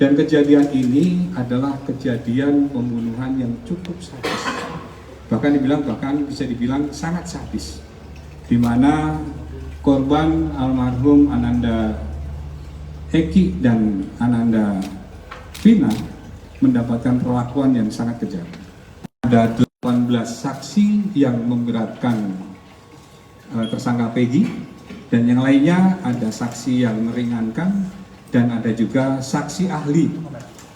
Dan kejadian ini adalah kejadian pembunuhan yang cukup sadis. Bahkan bisa dibilang sangat sadis. Di mana korban almarhum Ananda Eki dan Ananda Vina mendapatkan perlakuan yang sangat kejam. Ada 18 saksi yang memberatkan tersangka Peggy, dan yang lainnya ada saksi yang meringankan, dan ada juga saksi ahli,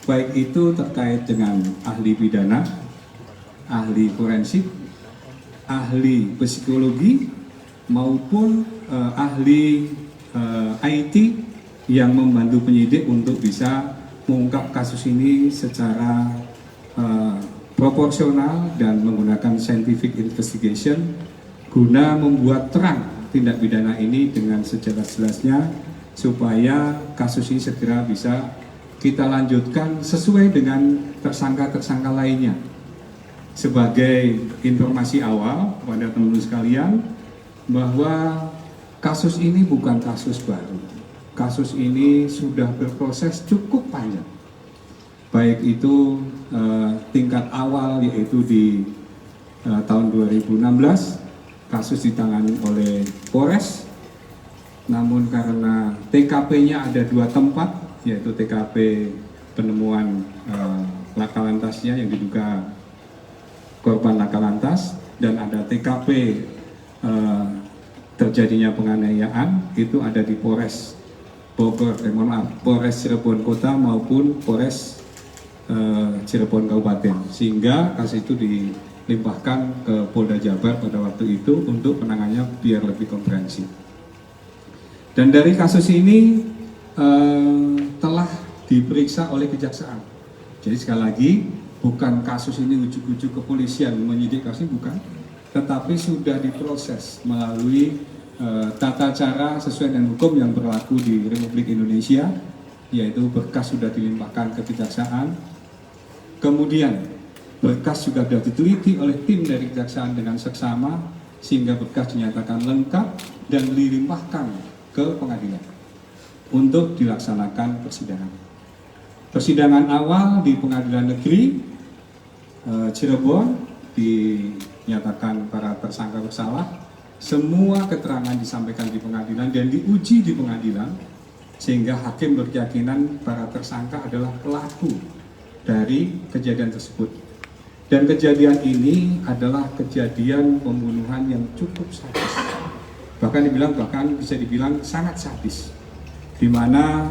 baik itu terkait dengan ahli pidana, ahli forensik, ahli psikologi, maupun ahli IT yang membantu penyidik untuk bisa mengungkap kasus ini secara proporsional dan menggunakan scientific investigation guna membuat terang tindak pidana ini dengan sejelas-jelasnya, supaya kasus ini segera bisa kita lanjutkan sesuai dengan tersangka-tersangka lainnya. Sebagai informasi awal kepada teman-teman sekalian, bahwa kasus ini bukan kasus baru. Kasus ini sudah berproses cukup panjang. Baik itu tingkat awal, yaitu di tahun 2016, kasus ditangani oleh Polres. Namun karena TKP-nya ada 2 tempat, yaitu TKP penemuan laka lantasnya yang diduga korban laka lantas, dan ada TKP terjadinya penganiayaan, itu ada di Polres Bogor, Polres Cirebon Kota maupun Polres Cirebon Kabupaten, sehingga kasus itu dilimpahkan ke Polda Jabar pada waktu itu untuk penanganannya biar lebih komprehensif. Dan dari kasus ini telah diperiksa oleh kejaksaan. Jadi sekali lagi, bukan kasus ini ujuk-ujuk kepolisian menyidik kasus ini, bukan, tetapi sudah diproses melalui tata cara sesuai dengan hukum yang berlaku di Republik Indonesia, yaitu berkas sudah dilimpahkan ke kejaksaan, kemudian berkas juga sudah diteliti oleh tim dari kejaksaan dengan seksama, sehingga berkas dinyatakan lengkap dan dilimpahkan ke pengadilan untuk dilaksanakan persidangan. Persidangan awal di Pengadilan Negeri Cirebon dinyatakan para tersangka bersalah. Semua keterangan disampaikan di pengadilan dan diuji di pengadilan, sehingga hakim berkeyakinan para tersangka adalah pelaku dari kejadian tersebut. Dan kejadian ini adalah kejadian pembunuhan yang cukup sadis. Bahkan bisa dibilang sangat sadis. Di mana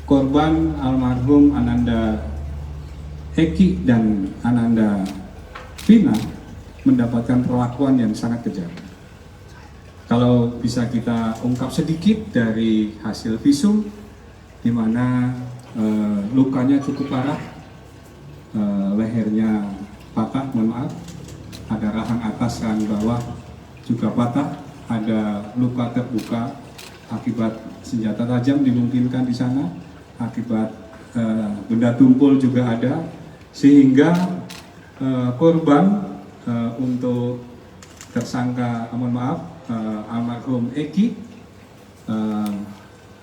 korban almarhum Ananda Eki dan Ananda Vina mendapatkan perlakuan yang sangat kejam. Kalau bisa kita ungkap sedikit dari hasil visum, di mana lukanya cukup parah, lehernya patah, ada rahang atas, rahang bawah juga patah, ada luka terbuka akibat senjata tajam dimungkinkan di sana, akibat benda tumpul juga ada, sehingga korban untuk tersangka, almarhum Eki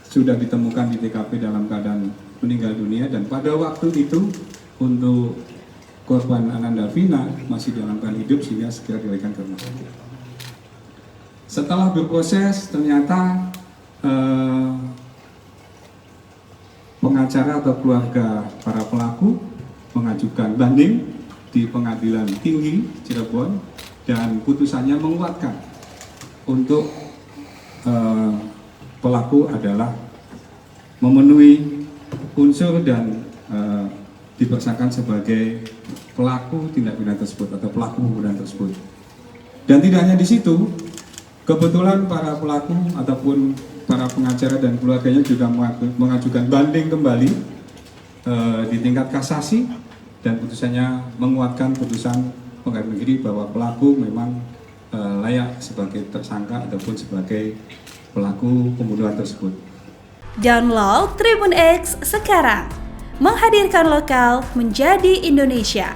sudah ditemukan di TKP dalam keadaan meninggal dunia, dan pada waktu itu untuk korban Ananda Vina masih dalam keadaan hidup, sehingga segera dilarikan ke rumah sakit. Setelah berproses, ternyata pengacara atau keluarga para pelaku mengajukan banding di Pengadilan Tinggi Cirebon, dan putusannya menguatkan untuk pelaku adalah memenuhi unsur dan dipersangkakan sebagai pelaku tindak pidana tersebut atau pelaku pembunuhan tersebut. Dan tidak hanya di situ, kebetulan para pelaku ataupun para pengacara dan keluarganya juga mengajukan banding kembali di tingkat kasasi, dan putusannya menguatkan putusan Pengadilan Negeri bahwa pelaku memang layak sebagai tersangka ataupun sebagai pelaku pembunuhan tersebut. Download Tribun X sekarang, menghadirkan lokal menjadi Indonesia.